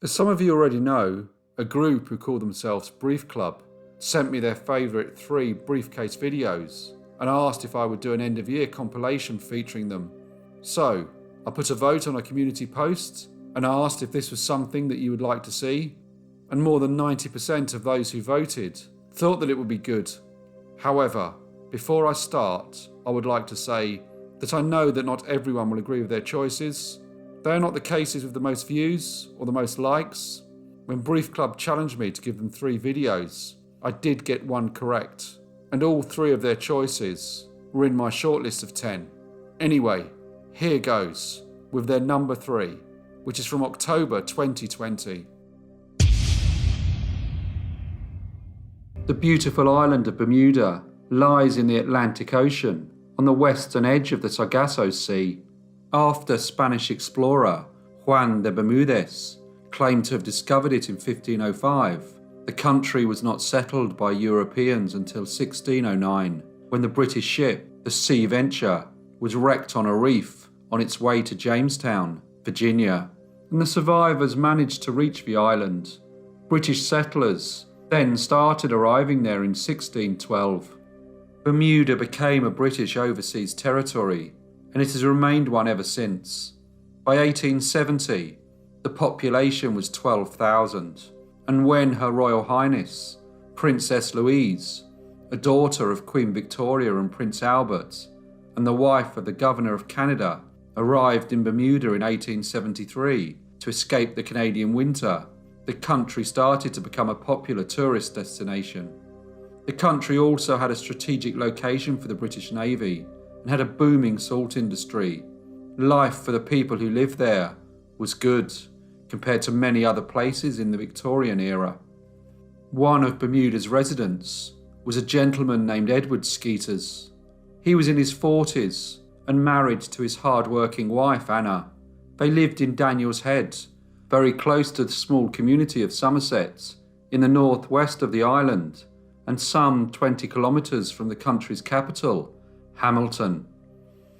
As some of you already know, a group who call themselves Brief Club sent me their favourite 3 briefcase videos and asked if I would do an end of year compilation featuring them. So, I put a vote on a community post and asked if this was something that you would like to see, and more than 90% of those who voted thought that it would be good. However, before I start, I would like to say that I know that not everyone will agree with their choices. They are not the cases with the most views or the most likes. When Brief Club challenged me to give them 3 videos, I did get 1 correct, and all 3 of their choices were in my shortlist of 10. Anyway, here goes with their number 3, which is from October 2020. The beautiful island of Bermuda lies in the Atlantic Ocean on the western edge of the Sargasso Sea. After Spanish explorer Juan de Bermudez claimed to have discovered it in 1505, the country was not settled by Europeans until 1609, when the British ship, the Sea Venture, was wrecked on a reef on its way to Jamestown, Virginia, and the survivors managed to reach the island. British settlers then started arriving there in 1612. Bermuda became a British overseas territory, and it has remained one ever since. By 1870, the population was 12,000, and when Her Royal Highness, Princess Louise, a daughter of Queen Victoria and Prince Albert, and the wife of the Governor of Canada, arrived in Bermuda in 1873 to escape the Canadian winter, the country started to become a popular tourist destination. The country also had a strategic location for the British Navy and had a booming salt industry. Life for the people who lived there was good compared to many other places in the Victorian era. One of Bermuda's residents was a gentleman named Edward Skeeters. He was in his 40s and married to his hard-working wife Anna. They lived in Daniel's Head, very close to the small community of Somerset, in the northwest of the island, and some 20 kilometres from the country's capital, Hamilton.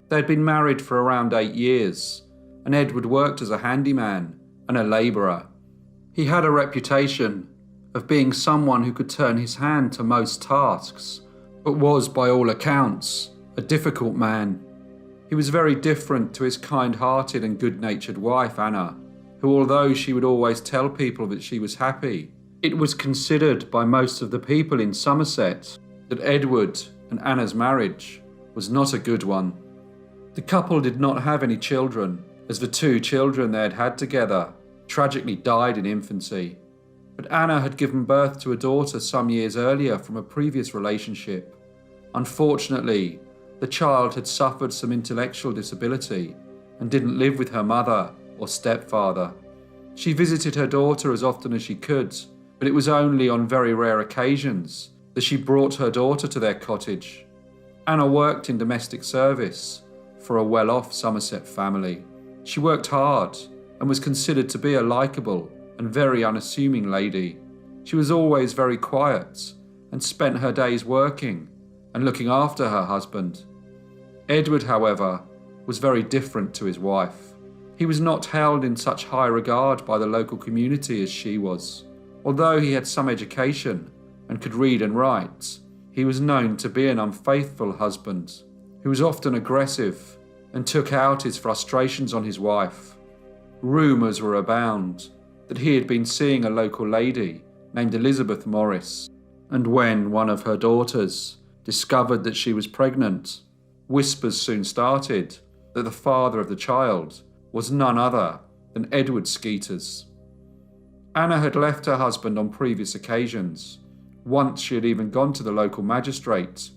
They had been married for around 8 years, and Edward worked as a handyman and a labourer. He had a reputation of being someone who could turn his hand to most tasks, but was, by all accounts, a difficult man. He was very different to his kind-hearted and good-natured wife, Anna, who, although she would always tell people that she was happy, it was considered by most of the people in Somerset that Edward and Anna's marriage was not a good one. The couple did not have any children, as the 2 children they had had together tragically died in infancy. But Anna had given birth to a daughter some years earlier from a previous relationship. Unfortunately, the child had suffered some intellectual disability and didn't live with her mother or stepfather. She visited her daughter as often as she could, but it was only on very rare occasions that she brought her daughter to their cottage. Anna worked in domestic service for a well-off Somerset family. She worked hard and was considered to be a likeable and very unassuming lady. She was always very quiet and spent her days working and looking after her husband. Edward, however, was very different to his wife. He was not held in such high regard by the local community as she was. Although he had some education and could read and write, he was known to be an unfaithful husband who was often aggressive and took out his frustrations on his wife. Rumours were abound that he had been seeing a local lady named Elizabeth Morris, and when one of her daughters discovered that she was pregnant, whispers soon started that the father of the child was none other than Edward Skeeters. Anna had left her husband on previous occasions. Once she had even gone to the local magistrate,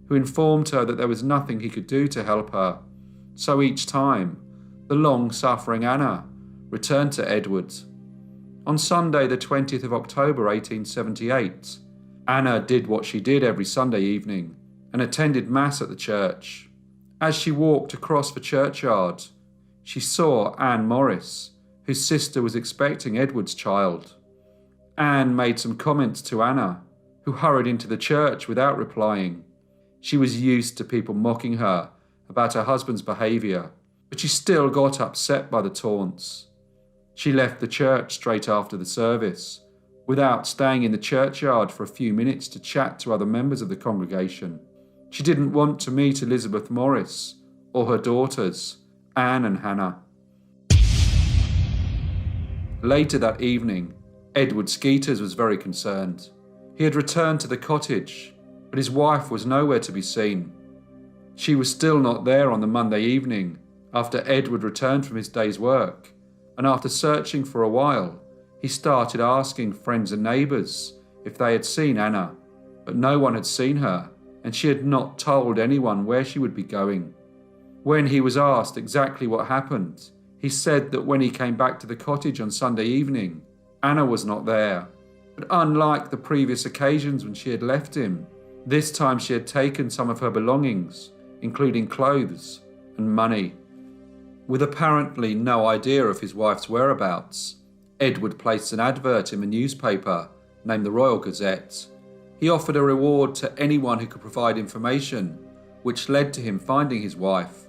who informed her that there was nothing he could do to help her. So each time, the long-suffering Anna returned to Edward. On Sunday, the 20th of October 1878, Anna did what she did every Sunday evening and attended Mass at the church. As she walked across the churchyard, she saw Anne Morris, whose sister was expecting Edward's child. Anne made some comments to Anna, who hurried into the church without replying. She was used to people mocking her about her husband's behaviour, but she still got upset by the taunts. She left the church straight after the service, without staying in the churchyard for a few minutes to chat to other members of the congregation. She didn't want to meet Elizabeth Morris or her daughters, Anne and Hannah. Later that evening, Edward Skeeters was very concerned. He had returned to the cottage, but his wife was nowhere to be seen. She was still not there on the Monday evening after Edward returned from his day's work, and after searching for a while, he started asking friends and neighbours if they had seen Anna, but no one had seen her, and she had not told anyone where she would be going. When he was asked exactly what happened, he said that when he came back to the cottage on Sunday evening, Anna was not there. But unlike the previous occasions when she had left him, this time she had taken some of her belongings, including clothes and money. With apparently no idea of his wife's whereabouts, Edward placed an advert in a newspaper named the Royal Gazette. He offered a reward to anyone who could provide information, which led to him finding his wife.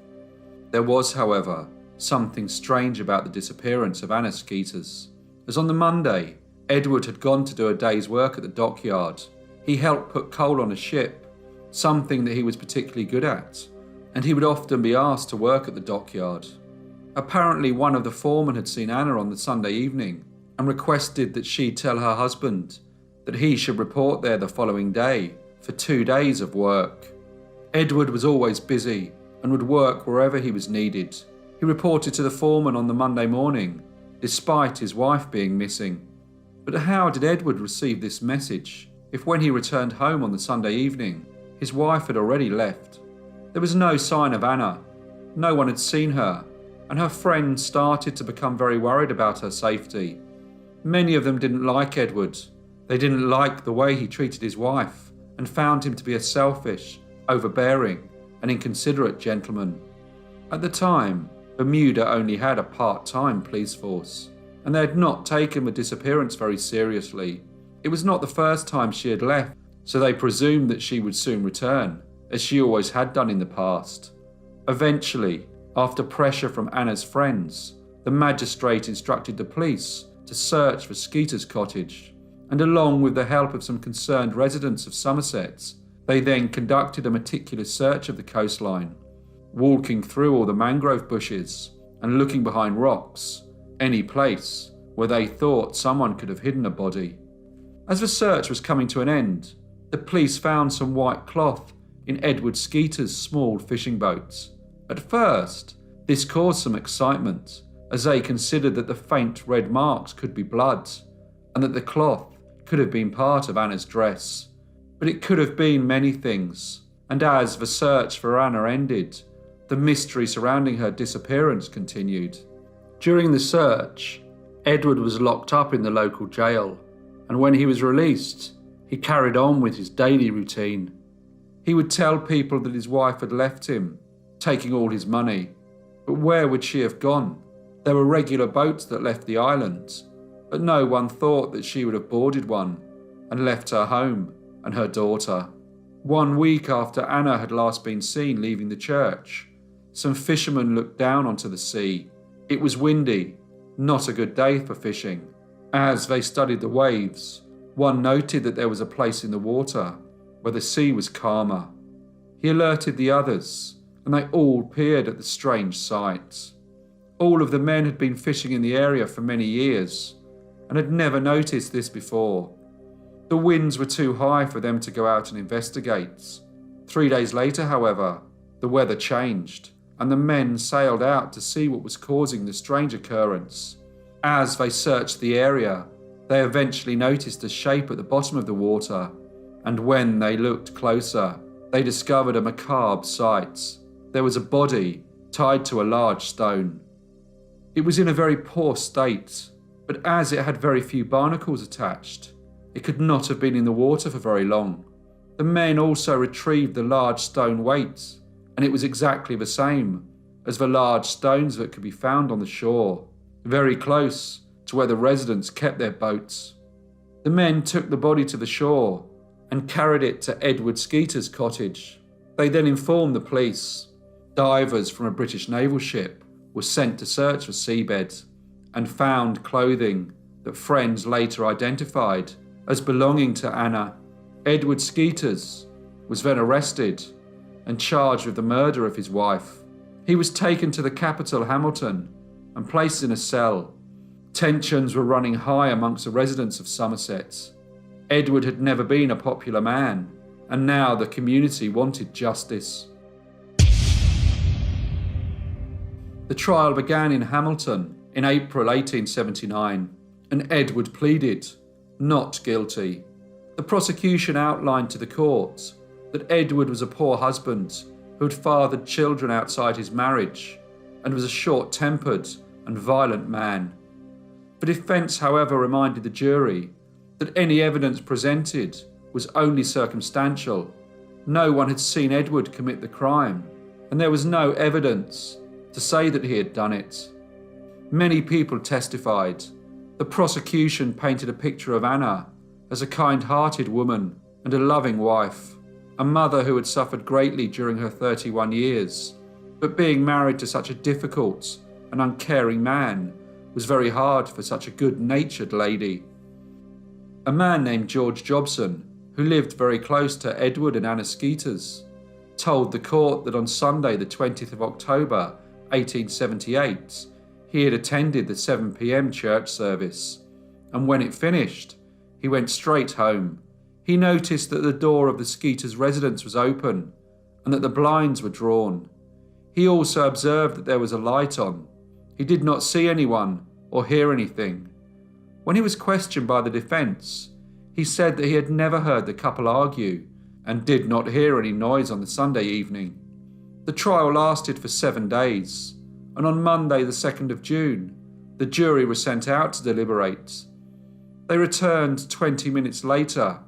There was, however, something strange about the disappearance of Anna Skeeters, as on the Monday, Edward had gone to do a day's work at the dockyard. He helped put coal on a ship, something that he was particularly good at, and he would often be asked to work at the dockyard. Apparently one of the foremen had seen Anna on the Sunday evening and requested that she tell her husband that he should report there the following day for 2 days of work. Edward was always busy and would work wherever he was needed. He reported to the foreman on the Monday morning, despite his wife being missing. But how did Edward receive this message if when he returned home on the Sunday evening, his wife had already left? There was no sign of Anna. No one had seen her, and her friends started to become very worried about her safety. Many of them didn't like Edward. They didn't like the way he treated his wife and found him to be a selfish, overbearing, and inconsiderate gentleman. At the time, Bermuda only had a part-time police force, and they had not taken the disappearance very seriously. It was not the first time she had left, so they presumed that she would soon return, as she always had done in the past. Eventually, after pressure from Anna's friends, the magistrate instructed the police to search for Skeeter's cottage, and along with the help of some concerned residents of Somerset, they then conducted a meticulous search of the coastline, walking through all the mangrove bushes and looking behind rocks, any place where they thought someone could have hidden a body. As the search was coming to an end, the police found some white cloth in Edward Skeeter's small fishing boat. At first, this caused some excitement, as they considered that the faint red marks could be blood, and that the cloth could have been part of Anna's dress. But it could have been many things, and as the search for Anna ended, the mystery surrounding her disappearance continued. During the search, Edward was locked up in the local jail, and when he was released, he carried on with his daily routine. He would tell people that his wife had left him, taking all his money. But where would she have gone? There were regular boats that left the island, but no one thought that she would have boarded one and left her home and her daughter. 1 week after Anna had last been seen leaving the church, some fishermen looked down onto the sea. It was windy, not a good day for fishing. As they studied the waves, one noted that there was a place in the water where the sea was calmer. He alerted the others, and they all peered at the strange sight. All of the men had been fishing in the area for many years and had never noticed this before. The winds were too high for them to go out and investigate. 3 days later, however, the weather changed, and the men sailed out to see what was causing the strange occurrence. As they searched the area, they eventually noticed a shape at the bottom of the water, and when they looked closer, they discovered a macabre sight. There was a body tied to a large stone. It was in a very poor state, but as it had very few barnacles attached, it could not have been in the water for very long. The men also retrieved the large stone weight, and it was exactly the same as the large stones that could be found on the shore, very close to where the residents kept their boats. The men took the body to the shore and carried it to Edward Skeeter's cottage. They then informed the police. Divers from a British naval ship were sent to search the seabed, and found clothing that friends later identified as belonging to Anna. Edward Skeeters was then arrested and charged with the murder of his wife. He was taken to the capital, Hamilton, and placed in a cell. Tensions were running high amongst the residents of Somerset. Edward had never been a popular man, and now the community wanted justice. The trial began in Hamilton in April 1879, and Edward pleaded not guilty. The prosecution outlined to the court that Edward was a poor husband who had fathered children outside his marriage and was a short-tempered and violent man. The defence, however, reminded the jury that any evidence presented was only circumstantial. No one had seen Edward commit the crime, and there was no evidence to say that he had done it. Many people testified. The prosecution painted a picture of Anna as a kind-hearted woman and a loving wife, a mother who had suffered greatly during her 31 years, but being married to such a difficult and uncaring man was very hard for such a good-natured lady. A man named George Jobson, who lived very close to Edward and Anna Skeeters, told the court that on Sunday the 20th of October 1878 he had attended the 7 p.m. church service, and when it finished he went straight home. He noticed that the door of the Skeeters' residence was open and that the blinds were drawn. He also observed that there was a light on. He did not see anyone or hear anything. When he was questioned by the defence, he said that he had never heard the couple argue and did not hear any noise on the Sunday evening. The trial lasted for 7 days, and on Monday the 2nd of June, the jury were sent out to deliberate. They returned 20 minutes later,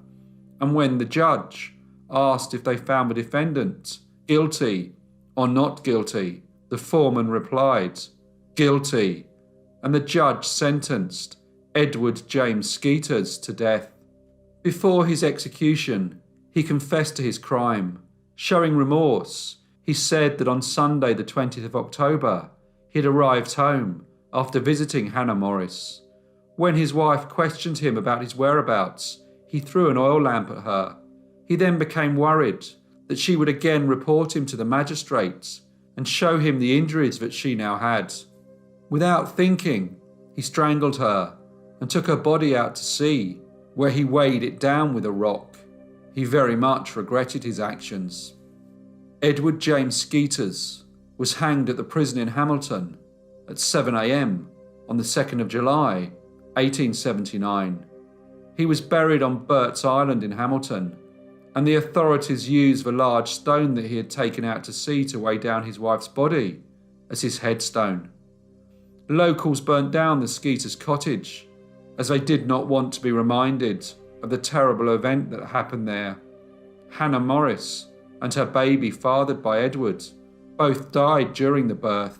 and when the judge asked if they found the defendant guilty or not guilty, the foreman replied, "Guilty," and the judge sentenced Edward James Skeeters to death. Before his execution, he confessed to his crime. Showing remorse, he said that on Sunday the 20th of October, he had arrived home after visiting Hannah Morris. When his wife questioned him about his whereabouts, he threw an oil lamp at her. He then became worried that she would again report him to the magistrates and show him the injuries that she now had. Without thinking, he strangled her and took her body out to sea, where he weighed it down with a rock. He very much regretted his actions. Edward James Skeeters was hanged at the prison in Hamilton at 7 a.m. on the 2nd of July, 1879. He was buried on Burt's Island in Hamilton, and the authorities used the large stone that he had taken out to sea to weigh down his wife's body as his headstone. Locals burnt down the Skeeters' cottage as they did not want to be reminded of the terrible event that happened there. Hannah Morris and her baby, fathered by Edward, both died during the birth.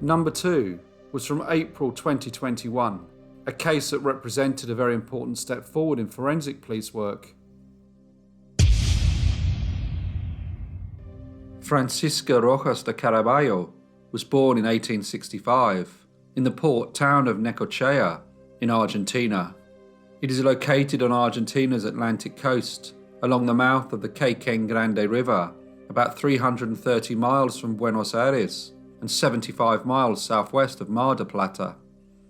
Number 2 was from April 2021, a case that represented a very important step forward in forensic police work. Francisca Rojas de Caraballo was born in 1865 in the port town of Necochea in Argentina. It is located on Argentina's Atlantic coast, along the mouth of the Quequén Grande River, about 330 miles from Buenos Aires and 75 miles southwest of Mar del Plata.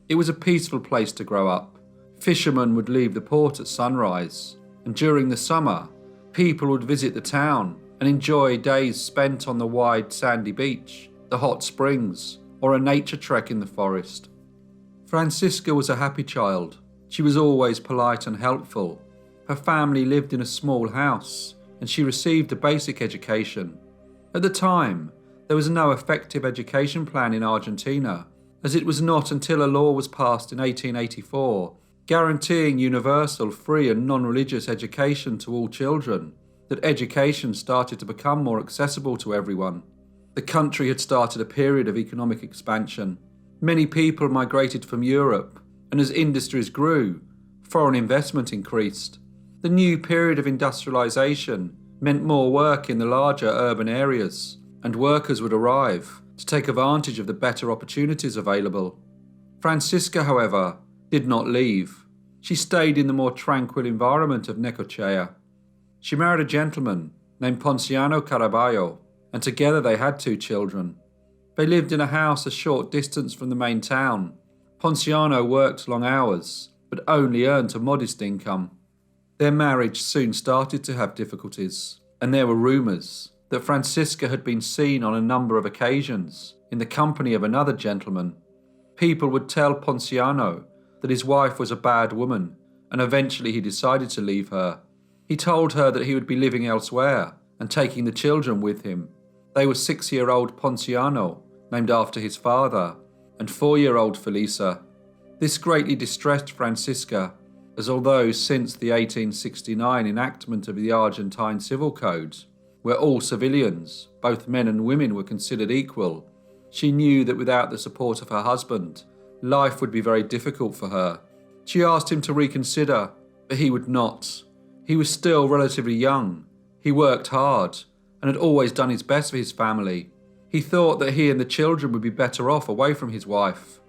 It was a peaceful place to grow up. Fishermen would leave the port at sunrise, and during the summer, people would visit the town and enjoy days spent on the wide sandy beach, the hot springs, or a nature trek in the forest. Francisca was a happy child. She was always polite and helpful. Her family lived in a small house, and she received a basic education. At the time, there was no effective education plan in Argentina, as it was not until a law was passed in 1884 guaranteeing universal, free and non-religious education to all children that education started to become more accessible to everyone. The country had started a period of economic expansion. Many people migrated from Europe, and as industries grew, foreign investment increased. The new period of industrialization meant more work in the larger urban areas, and workers would arrive to take advantage of the better opportunities available. Francisca, however, did not leave. She stayed in the more tranquil environment of Necochea. She married a gentleman named Ponciano Caraballo, and together they had 2 children. They lived in a house a short distance from the main town. Ponciano worked long hours, but only earned a modest income. Their marriage soon started to have difficulties, and there were rumours that Francisca had been seen on a number of occasions in the company of another gentleman. People would tell Ponciano that his wife was a bad woman, and eventually he decided to leave her. He told her that he would be living elsewhere and taking the children with him. They were 6-year-old Ponciano, named after his father, and 4-year-old Felisa. This greatly distressed Francisca, as although since the 1869 enactment of the Argentine Civil Code, where all civilians, both men and women, were considered equal, she knew that without the support of her husband, life would be very difficult for her. She asked him to reconsider, but he would not. He was still relatively young. He worked hard and had always done his best for his family. He thought that he and the children would be better off away from his wife.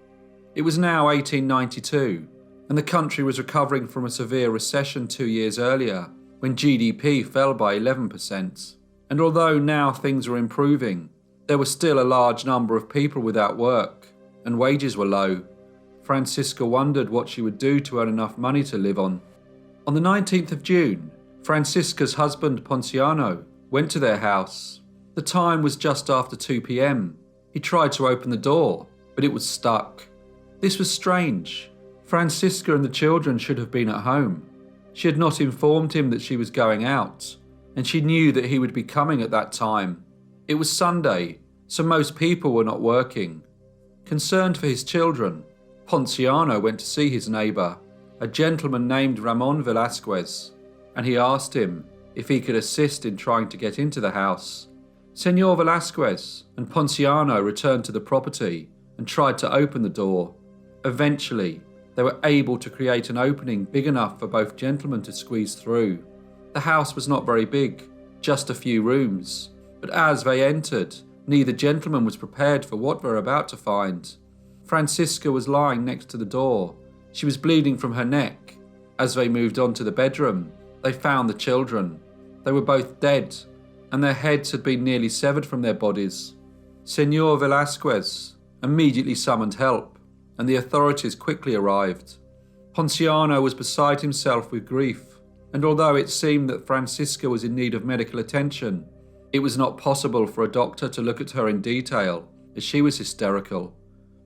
It was now 1892, and the country was recovering from a severe recession 2 years earlier, when GDP fell by 11%. And although now things were improving, there was still a large number of people without work, and wages were low. Francisca wondered what she would do to earn enough money to live on. On the 19th of June, Francisca's husband Ponciano went to their house. The time was just after 2 p.m. He tried to open the door, but it was stuck. This was strange. Francisca and the children should have been at home. She had not informed him that she was going out, and she knew that he would be coming at that time. It was Sunday, so most people were not working. Concerned for his children, Ponciano went to see his neighbour, a gentleman named Ramon Velasquez, and he asked him if he could assist in trying to get into the house. Senor Velasquez and Ponciano returned to the property and tried to open the door. Eventually, they were able to create an opening big enough for both gentlemen to squeeze through. The house was not very big, just a few rooms, but as they entered, neither gentleman was prepared for what they were about to find. Francisca was lying next to the door. She was bleeding from her neck. As they moved on to the bedroom, they found the children. They were both dead, and their heads had been nearly severed from their bodies. Senor Velasquez immediately summoned help, and the authorities quickly arrived. Ponciano was beside himself with grief, and although it seemed that Francisca was in need of medical attention, it was not possible for a doctor to look at her in detail, as she was hysterical.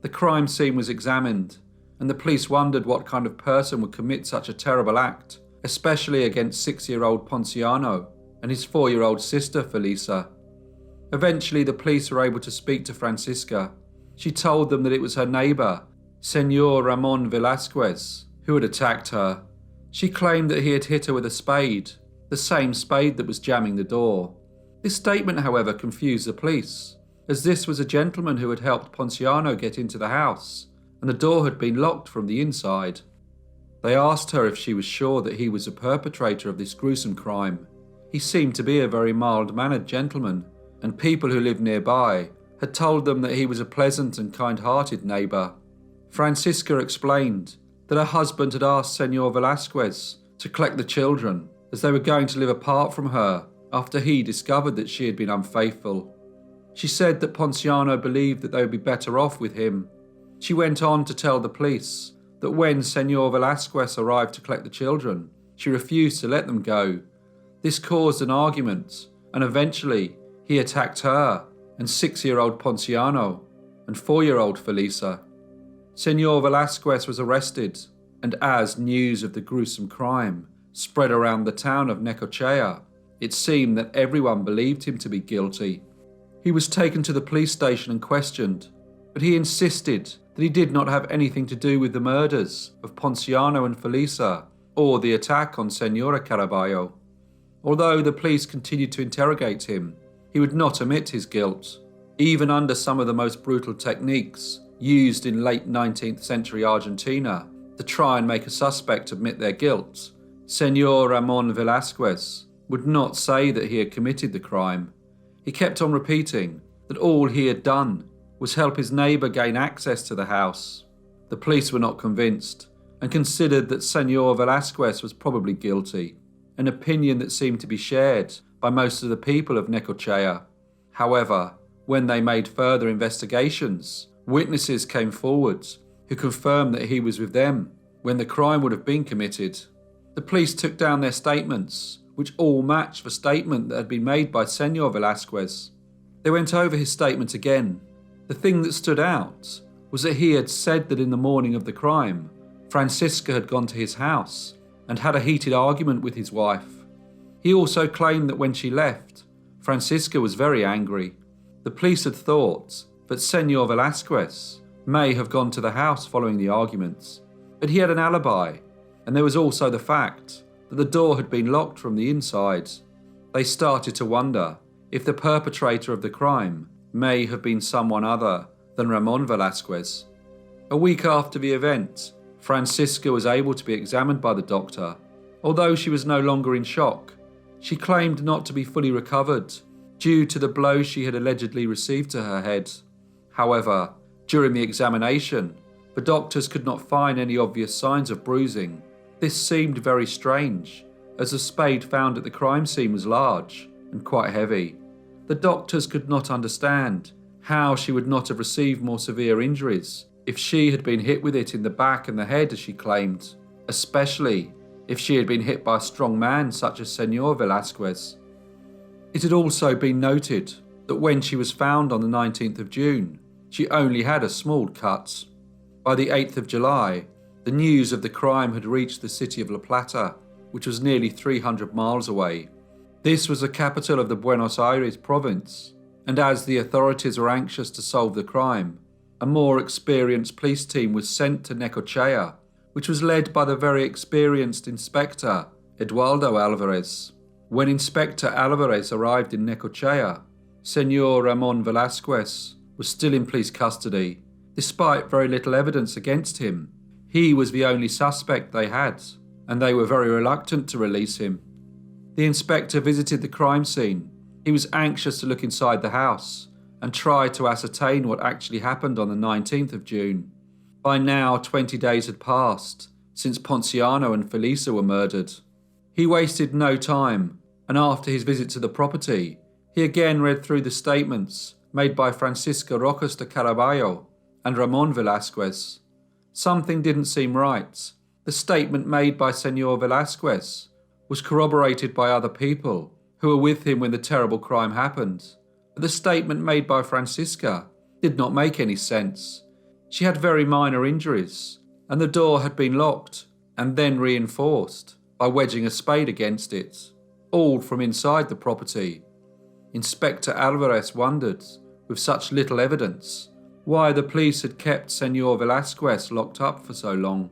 The crime scene was examined, and the police wondered what kind of person would commit such a terrible act, especially against 6-year-old Ponciano and his 4-year-old sister Felisa. Eventually, the police were able to speak to Francisca. She told them that it was her neighbour, Senor Ramon Velasquez, who had attacked her. She claimed that he had hit her with a spade, the same spade that was jamming the door. This statement, however, confused the police, as this was a gentleman who had helped Ponciano get into the house, and the door had been locked from the inside. They asked her if she was sure that he was the perpetrator of this gruesome crime. He seemed to be a very mild-mannered gentleman, and people who lived nearby had told them that he was a pleasant and kind-hearted neighbour. Francisca explained that her husband had asked Senor Velasquez to collect the children, as they were going to live apart from her after he discovered that she had been unfaithful. She said that Ponciano believed that they would be better off with him. She went on to tell the police that when Senor Velasquez arrived to collect the children, she refused to let them go. This caused an argument, and eventually he attacked her and 6-year-old Ponciano and 4-year-old Felisa. Senor Velasquez was arrested, and as news of the gruesome crime spread around the town of Necochea, it seemed that everyone believed him to be guilty. He was taken to the police station and questioned, but he insisted that he did not have anything to do with the murders of Ponciano and Felisa or the attack on Senora Caraballo. Although the police continued to interrogate him, he would not admit his guilt. Even under some of the most brutal techniques used in late 19th century Argentina to try and make a suspect admit their guilt, Senor Ramon Velasquez would not say that he had committed the crime. He kept on repeating that all he had done was help his neighbour gain access to the house. The police were not convinced and considered that Senor Velasquez was probably guilty, an opinion that seemed to be shared by most of the people of Necochea. However, when they made further investigations, witnesses came forward who confirmed that he was with them when the crime would have been committed. The police took down their statements, which all matched the statement that had been made by Senor Velasquez. They went over his statement again. The thing that stood out was that he had said that in the morning of the crime, Francisca had gone to his house and had a heated argument with his wife. He also claimed that when she left, Francisca was very angry. The police had thought that Senor Velasquez may have gone to the house following the arguments, but he had an alibi, and there was also the fact that the door had been locked from the inside. They started to wonder if the perpetrator of the crime may have been someone other than Ramon Velasquez. A week after the event, Francisca was able to be examined by the doctor. Although she was no longer in shock, she claimed not to be fully recovered due to the blow she had allegedly received to her head. However, during the examination, the doctors could not find any obvious signs of bruising. This seemed very strange, as the spade found at the crime scene was large and quite heavy. The doctors could not understand how she would not have received more severe injuries if she had been hit with it in the back and the head, as she claimed, especially if she had been hit by a strong man such as Senor Velasquez. It had also been noted that when she was found on the 19th of June, she only had a small cut. By the 8th of July, the news of the crime had reached the city of La Plata, which was nearly 300 miles away. This was the capital of the Buenos Aires province, and as the authorities were anxious to solve the crime, a more experienced police team was sent to Necochea, which was led by the very experienced Inspector Eduardo Alvarez. When Inspector Alvarez arrived in Necochea, Senor Ramon Velasquez was still in police custody. Despite very little evidence against him, he was the only suspect they had, and they were very reluctant to release him. The inspector visited the crime scene. He was anxious to look inside the house and try to ascertain what actually happened on the 19th of June. By now, 20 days had passed since Ponciano and Felisa were murdered. He wasted no time, and after his visit to the property, he again read through the statements made by Francisca Rojas de Caraballo and Ramon Velasquez. Something didn't seem right. The statement made by Senor Velasquez was corroborated by other people who were with him when the terrible crime happened. But the statement made by Francisca did not make any sense. She had very minor injuries, and the door had been locked and then reinforced by wedging a spade against it, all from inside the property. Inspector Alvarez wondered, with such little evidence, why the police had kept Senor Velasquez locked up for so long.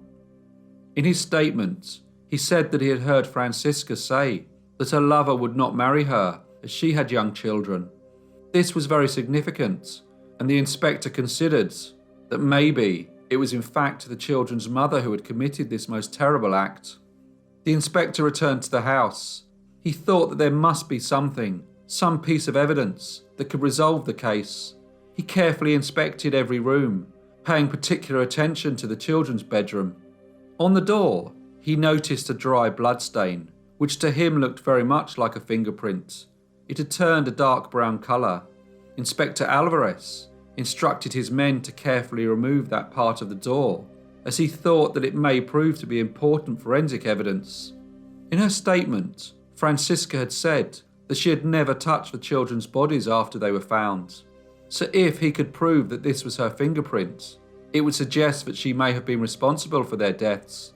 In his statement, he said that he had heard Francisca say that her lover would not marry her as she had young children. This was very significant, and the inspector considered that maybe it was in fact the children's mother who had committed this most terrible act. The inspector returned to the house. He thought that there must be something, some piece of evidence that could resolve the case. He carefully inspected every room, paying particular attention to the children's bedroom. On the door, he noticed a dry bloodstain, which to him looked very much like a fingerprint. It had turned a dark brown colour. Inspector Alvarez instructed his men to carefully remove that part of the door, as he thought that it may prove to be important forensic evidence. In her statement, Francisca had said that she had never touched the children's bodies after they were found. So if he could prove that this was her fingerprint, it would suggest that she may have been responsible for their deaths.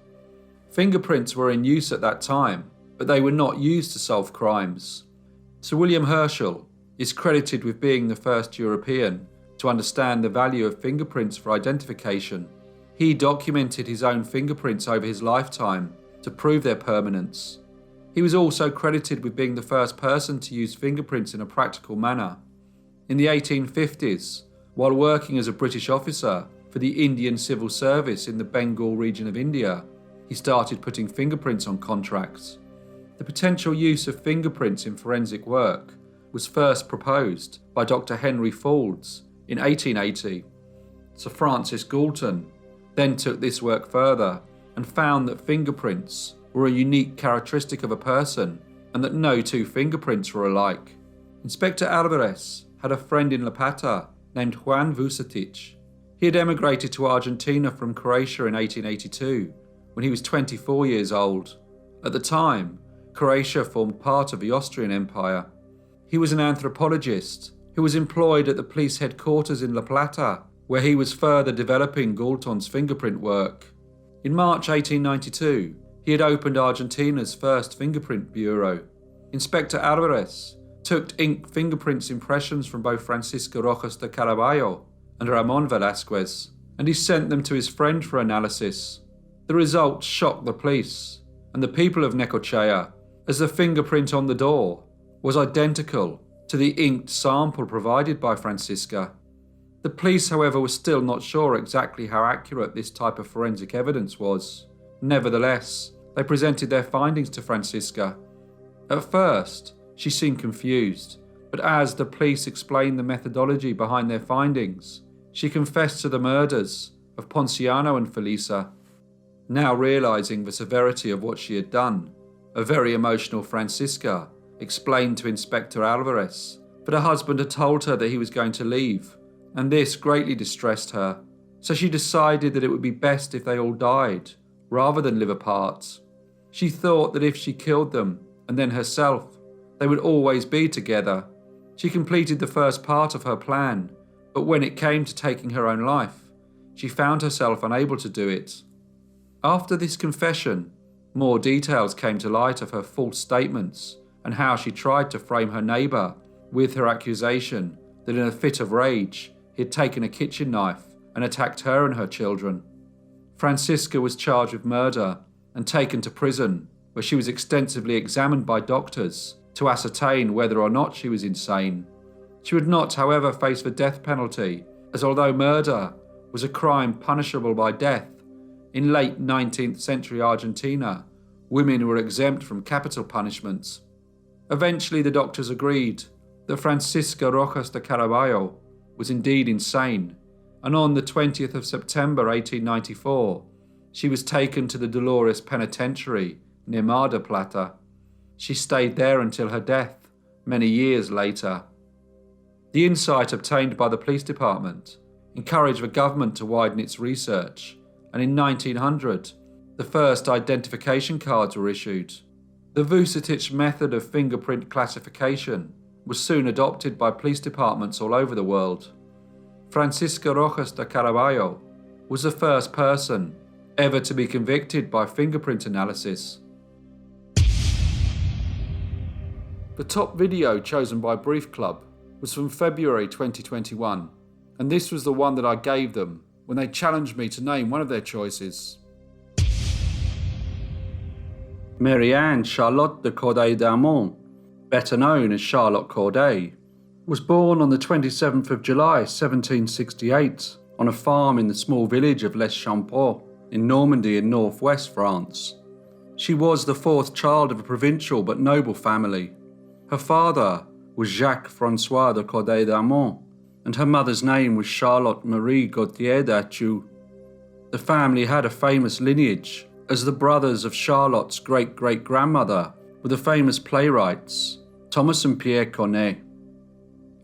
Fingerprints were in use at that time, but they were not used to solve crimes. Sir William Herschel is credited with being the first European to understand the value of fingerprints for identification. He documented his own fingerprints over his lifetime to prove their permanence. He was also credited with being the first person to use fingerprints in a practical manner. In the 1850s, while working as a British officer for the Indian Civil Service in the Bengal region of India, he started putting fingerprints on contracts. The potential use of fingerprints in forensic work was first proposed by Dr. Henry Faulds in 1880. Sir Francis Galton then took this work further and found that fingerprints were a unique characteristic of a person and that no two fingerprints were alike. Inspector Alvarez had a friend in La Plata named Juan Vucetich. He had emigrated to Argentina from Croatia in 1882 when he was 24 years old. At the time, Croatia formed part of the Austrian Empire. He was an anthropologist who was employed at the police headquarters in La Plata, where he was further developing Galton's fingerprint work. In March 1892, he had opened Argentina's first fingerprint bureau. Inspector Alvarez took ink fingerprints impressions from both Francisco Rojas de Caraballo and Ramon Velázquez, and he sent them to his friend for analysis. The results shocked the police and the people of Necochea, as the fingerprint on the door was identical to the inked sample provided by Francisca. The police, however, were still not sure exactly how accurate this type of forensic evidence was. Nevertheless, they presented their findings to Francisca. At first, she seemed confused, but as the police explained the methodology behind their findings, she confessed to the murders of Ponciano and Felisa. Now realizing the severity of what she had done, a very emotional Francisca explained to Inspector Alvarez that her husband had told her that he was going to leave, and this greatly distressed her, so she decided that it would be best if they all died, rather than live apart. She thought that if she killed them, and then herself, they would always be together. She completed the first part of her plan, but when it came to taking her own life, she found herself unable to do it. After this confession, more details came to light of her false statements and how she tried to frame her neighbour with her accusation that in a fit of rage he had taken a kitchen knife and attacked her and her children. Francisca was charged with murder and taken to prison, where she was extensively examined by doctors to ascertain whether or not she was insane. She would not, however, face the death penalty, as although murder was a crime punishable by death, in late 19th century Argentina, women were exempt from capital punishments. Eventually, the doctors agreed that Francisca Rojas de Caraballo was indeed insane, and on the 20th of September 1894, she was taken to the Dolores Penitentiary near Mar del Plata. She stayed there until her death, many years later. The insight obtained by the police department encouraged the government to widen its research, and in 1900, the first identification cards were issued. The Vucetich method of fingerprint classification was soon adopted by police departments all over the world. Francisca Rojas de Caraballo was the first person ever to be convicted by fingerprint analysis. The top video chosen by Brief Club was from February 2021, and this was the one that I gave them when they challenged me to name one of their choices. Marie-Anne Charlotte de Corday d'Armont, better known as Charlotte Corday, was born on the 27th of July 1768 on a farm in the small village of Les Champeaux in Normandy in northwest France. She was the fourth child of a provincial but noble family. Her father was Jacques-François de Corday d'Armont, and her mother's name was Charlotte Marie Gauthier d'Artois. The family had a famous lineage, as the brothers of Charlotte's great-great-grandmother were the famous playwrights Thomas and Pierre Corneille.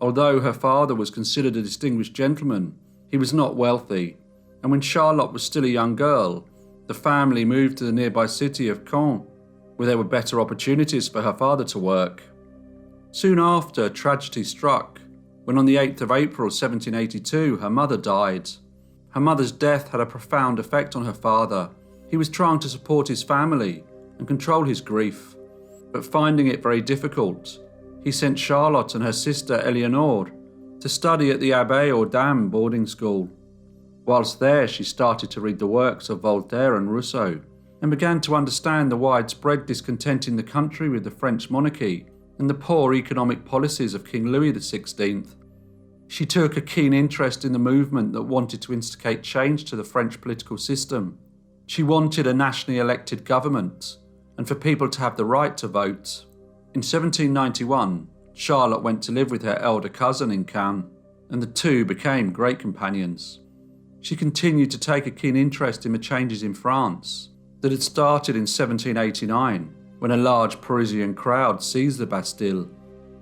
Although her father was considered a distinguished gentleman, he was not wealthy, and when Charlotte was still a young girl, the family moved to the nearby city of Caen, where there were better opportunities for her father to work. Soon after, tragedy struck, when on the 8th of April 1782 her mother died. Her mother's death had a profound effect on her father. He was trying to support his family and control his grief, but finding it very difficult, he sent Charlotte and her sister Eleanor to study at the Abbé aux Dames boarding school. Whilst there, she started to read the works of Voltaire and Rousseau and began to understand the widespread discontent in the country with the French monarchy and the poor economic policies of King Louis XVI. She took a keen interest in the movement that wanted to instigate change to the French political system. She wanted a nationally elected government and for people to have the right to vote. In 1791, Charlotte went to live with her elder cousin in Cannes. and the two became great companions. She continued to take a keen interest in the changes in France that had started in 1789 when a large Parisian crowd seized the Bastille.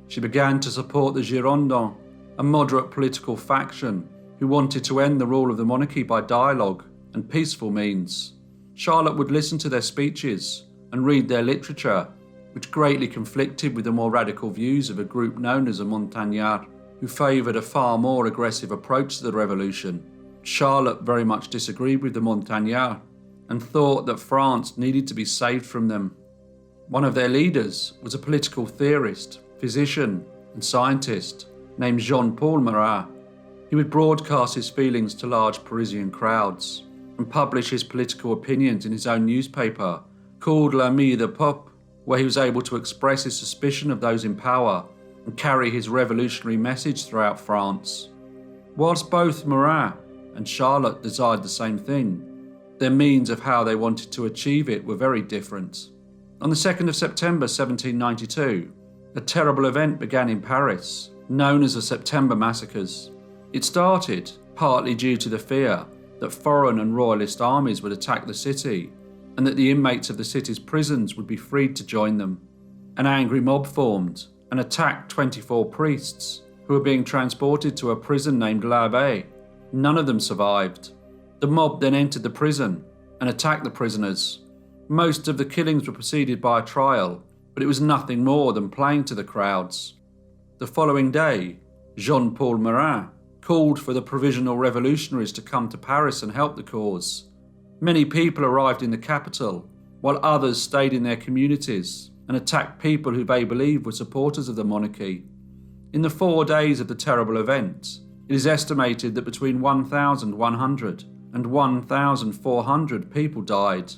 She began to support the Girondins, a moderate political faction who wanted to end the rule of the monarchy by dialogue and peaceful means. Charlotte would listen to their speeches and read their literature, which greatly conflicted with the more radical views of a group known as the Montagnards, who favoured a far more aggressive approach to the revolution. Charlotte very much disagreed with the Montagnards and thought that France needed to be saved from them. One of their leaders was a political theorist, physician and scientist named Jean-Paul Marat. He would broadcast his feelings to large Parisian crowds and publish his political opinions in his own newspaper called L'Ami du Peuple, where he was able to express his suspicion of those in power and carry his revolutionary message throughout France. Whilst both Marat and Charlotte desired the same thing, their means of how they wanted to achieve it were very different. On the 2nd of September 1792, a terrible event began in Paris, known as the September Massacres. It started partly due to the fear that foreign and royalist armies would attack the city and that the inmates of the city's prisons would be freed to join them. An angry mob formed and attacked 24 priests who were being transported to a prison named L'Abbaye. None of them survived. The mob then entered the prison and attacked the prisoners. Most of the killings were preceded by a trial, but it was nothing more than playing to the crowds. The following day, Jean-Paul Marat called for the provisional revolutionaries to come to Paris and help the cause. Many people arrived in the capital, while others stayed in their communities and attacked people who they believed were supporters of the monarchy. In the 4 days of the terrible event, it is estimated that between 1,100 and 1,400 people died.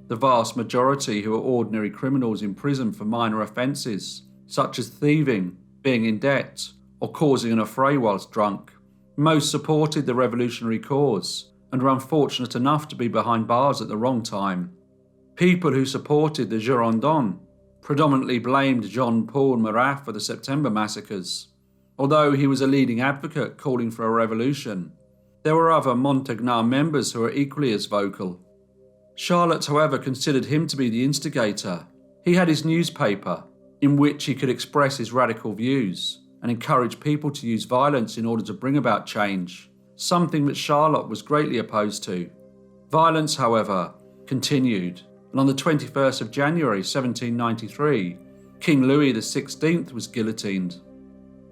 The vast majority who were ordinary criminals in prison for minor offences, such as thieving, being in debt, or causing an affray whilst drunk. Most supported the revolutionary cause and were unfortunate enough to be behind bars at the wrong time. People who supported the Girondins predominantly blamed Jean-Paul Marat for the September massacres. Although he was a leading advocate calling for a revolution, there were other Montagnard members who were equally as vocal. Charlotte, however, considered him to be the instigator. He had his newspaper, in which he could express his radical views and encourage people to use violence in order to bring about change, something that Charlotte was greatly opposed to. Violence, however, continued, and on the 21st of January 1793, King Louis XVI was guillotined.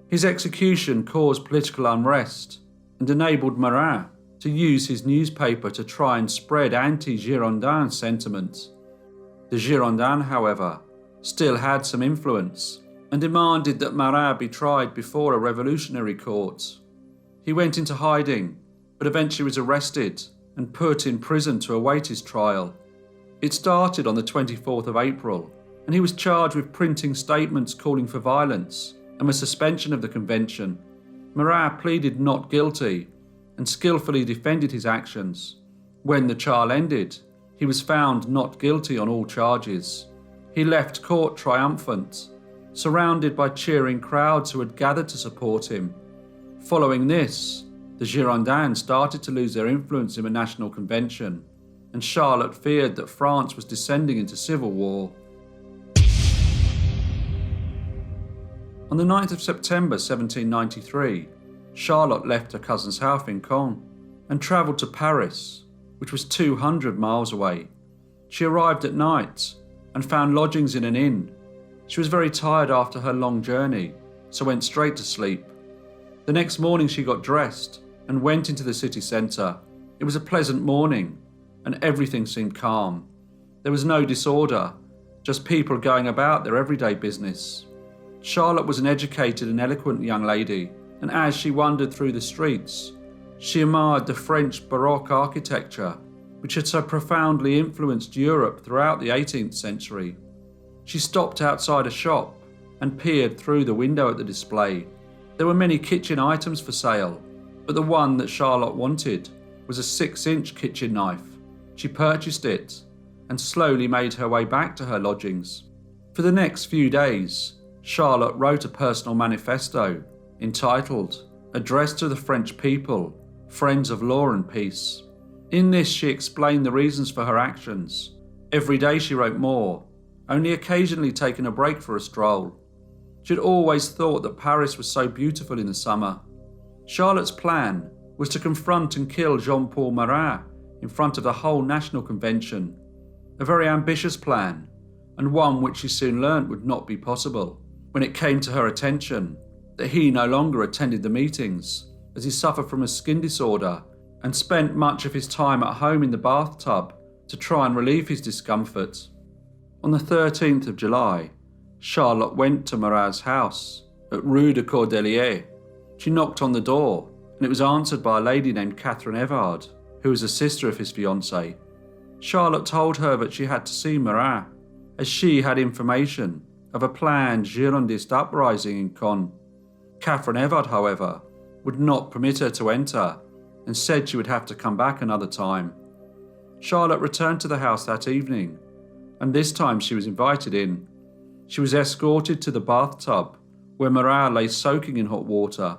His execution caused political unrest and enabled Marat to use his newspaper to try and spread anti-Girondin sentiment. The Girondins, however, still had some influence and demanded that Marat be tried before a revolutionary court. He went into hiding, but eventually was arrested and put in prison to await his trial. It started on the 24th of April, and he was charged with printing statements calling for violence and the suspension of the convention. Marat pleaded not guilty and skillfully defended his actions. When the trial ended, he was found not guilty on all charges. He left court triumphant, surrounded by cheering crowds who had gathered to support him. Following this, the Girondins started to lose their influence in the National Convention, and Charlotte feared that France was descending into civil war. On the 9th of September 1793, Charlotte left her cousin's house in Caen and travelled to Paris, which was 200 miles away. She arrived at night and found lodgings in an inn. She was very tired after her long journey, so went straight to sleep. The next morning she got dressed and went into the city centre. It was a pleasant morning and everything seemed calm. There was no disorder, just people going about their everyday business. Charlotte was an educated and eloquent young lady, and as she wandered through the streets, she admired the French Baroque architecture, which had so profoundly influenced Europe throughout the 18th century. She stopped outside a shop and peered through the window at the display. There were many kitchen items for sale, but the one that Charlotte wanted was a 6-inch kitchen knife. She purchased it and slowly made her way back to her lodgings. For the next few days, Charlotte wrote a personal manifesto entitled addressed to the French people, friends of law and peace. In this she explained the reasons for her actions. Every day she wrote more, only occasionally taking a break for a stroll. She had always thought that Paris was so beautiful in the summer. Charlotte's plan was to confront and kill Jean-Paul Marat in front of the whole National Convention. A very ambitious plan, and one which she soon learnt would not be possible when it came to her attention that he no longer attended the meetings as he suffered from a skin disorder and spent much of his time at home in the bathtub to try and relieve his discomfort. On the 13th of July, Charlotte went to Marat's house at Rue de Cordelier. She knocked on the door, and it was answered by a lady named Catherine Evard, who was a sister of his fiancée. Charlotte told her that she had to see Marat, as she had information of a planned Girondist uprising in Caen. Catherine Evard, however, would not permit her to enter and said she would have to come back another time. Charlotte returned to the house that evening, and this time she was invited in. She was escorted to the bathtub, where Marat lay soaking in hot water.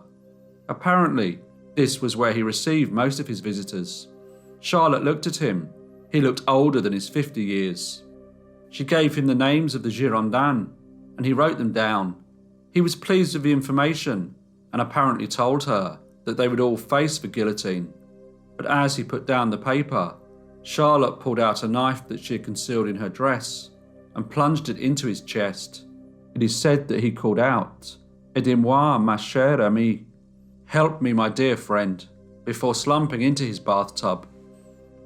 Apparently, this was where he received most of his visitors. Charlotte looked at him. He looked older than his 50 years. She gave him the names of the Girondins, and he wrote them down. He was pleased with the information, and apparently told her that they would all face the guillotine. But as he put down the paper, Charlotte pulled out a knife that she had concealed in her dress and plunged it into his chest. It is said that he called out, "Aidez-moi, ma chère amie," "Help me, my dear friend," before slumping into his bathtub.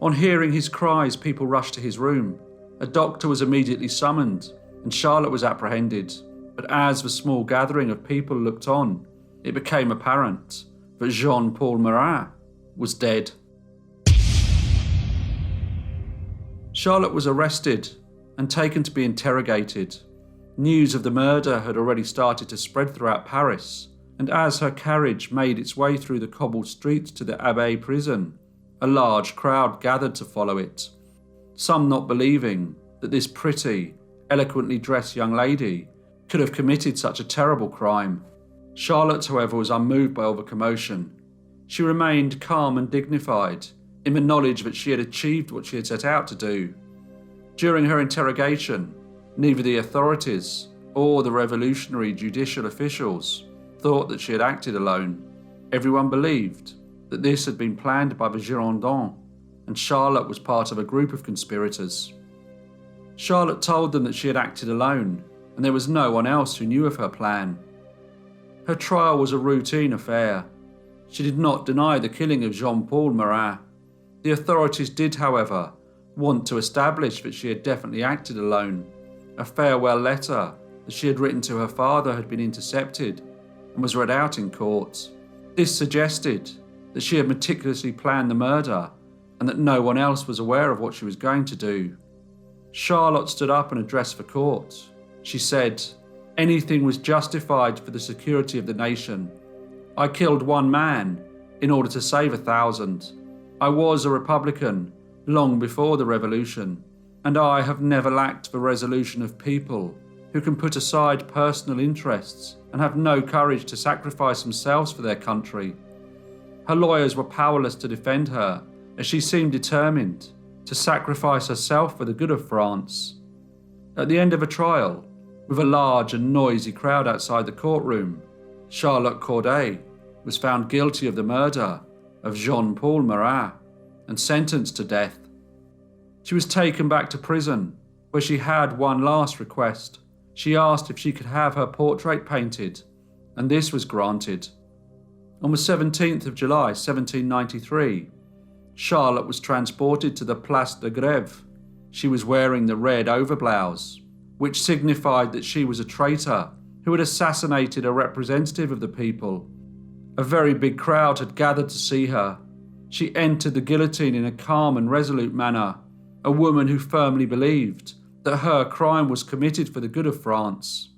On hearing his cries, people rushed to his room. A doctor was immediately summoned, and Charlotte was apprehended. But as the small gathering of people looked on, it became apparent that Jean-Paul Marat was dead. Charlotte was arrested and taken to be interrogated. News of the murder had already started to spread throughout Paris, and as her carriage made its way through the cobbled streets to the Abbaye prison, a large crowd gathered to follow it, some not believing that this pretty, eloquently dressed young lady could have committed such a terrible crime. Charlotte, however, was unmoved by all the commotion. She remained calm and dignified in the knowledge that she had achieved what she had set out to do. During her interrogation, neither the authorities or the revolutionary judicial officials thought that she had acted alone. Everyone believed that this had been planned by the Girondins, and Charlotte was part of a group of conspirators. Charlotte told them that she had acted alone, and there was no one else who knew of her plan. Her trial was a routine affair. She did not deny the killing of Jean-Paul Marat. The authorities did, however, want to establish that she had definitely acted alone. A farewell letter that she had written to her father had been intercepted and was read out in court. This suggested that she had meticulously planned the murder and that no one else was aware of what she was going to do. Charlotte stood up and addressed the court. She said, "Anything was justified for the security of the nation. I killed one man in order to save 1,000. I was a Republican long before the revolution, and I have never lacked the resolution of people who can put aside personal interests and have no courage to sacrifice themselves for their country." Her lawyers were powerless to defend her, as she seemed determined to sacrifice herself for the good of France. At the end of a trial, with a large and noisy crowd outside the courtroom, Charlotte Corday was found guilty of the murder of Jean-Paul Marat and sentenced to death. She was taken back to prison, where she had one last request. She asked if she could have her portrait painted, and this was granted. On the 17th of July 1793, Charlotte was transported to the Place de Grève. She was wearing the red overblouse, which signified that she was a traitor who had assassinated a representative of the people. A very big crowd had gathered to see her. She entered the guillotine in a calm and resolute manner, a woman who firmly believed that her crime was committed for the good of France.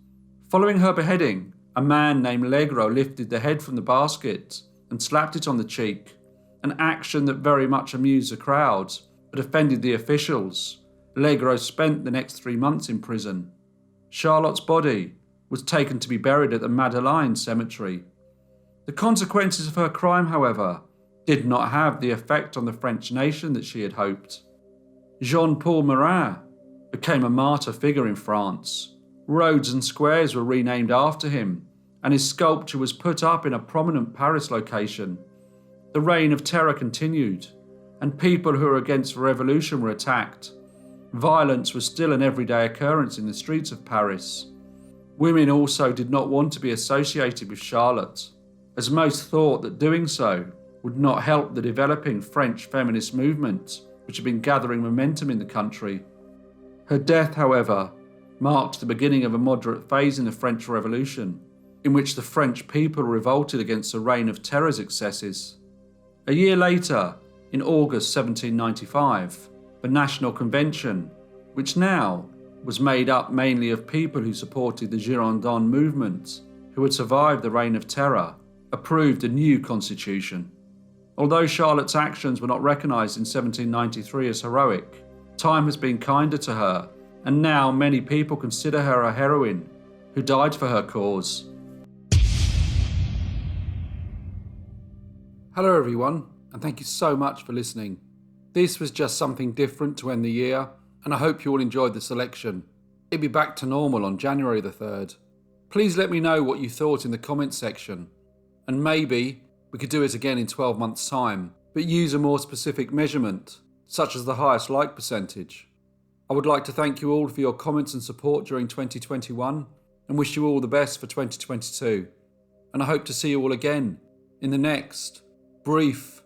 Following her beheading, a man named Legros lifted the head from the basket and slapped it on the cheek, an action that very much amused the crowd but offended the officials. Legros spent the next 3 months in prison. Charlotte's body was taken to be buried at the Madeleine cemetery. The consequences of her crime, however, did not have the effect on the French nation that she had hoped. Jean-Paul Marat became a martyr figure in France. Roads and squares were renamed after him, and his sculpture was put up in a prominent Paris location. The reign of terror continued, and people who were against revolution were attacked. Violence was still an everyday occurrence in the streets of Paris. Women also did not want to be associated with Charlotte, as most thought that doing so would not help the developing French feminist movement, which had been gathering momentum in the country. Her death, however, marked the beginning of a moderate phase in the French Revolution, in which the French people revolted against the reign of terror's excesses. A year later, in August 1795, the National Convention, which now was made up mainly of people who supported the Girondin movement, who had survived the reign of terror, approved a new constitution. Although Charlotte's actions were not recognised in 1793 as heroic, time has been kinder to her, and now many people consider her a heroine who died for her cause. Hello everyone, and thank you so much for listening. This was just something different to end the year, and I hope you all enjoyed the selection. It'll be back to normal on January the 3rd. Please let me know what you thought in the comments section, and maybe we could do it again in 12 months' time, but use a more specific measurement, such as the highest like percentage. I would like to thank you all for your comments and support during 2021, and wish you all the best for 2022. And I hope to see you all again in the next brief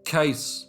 case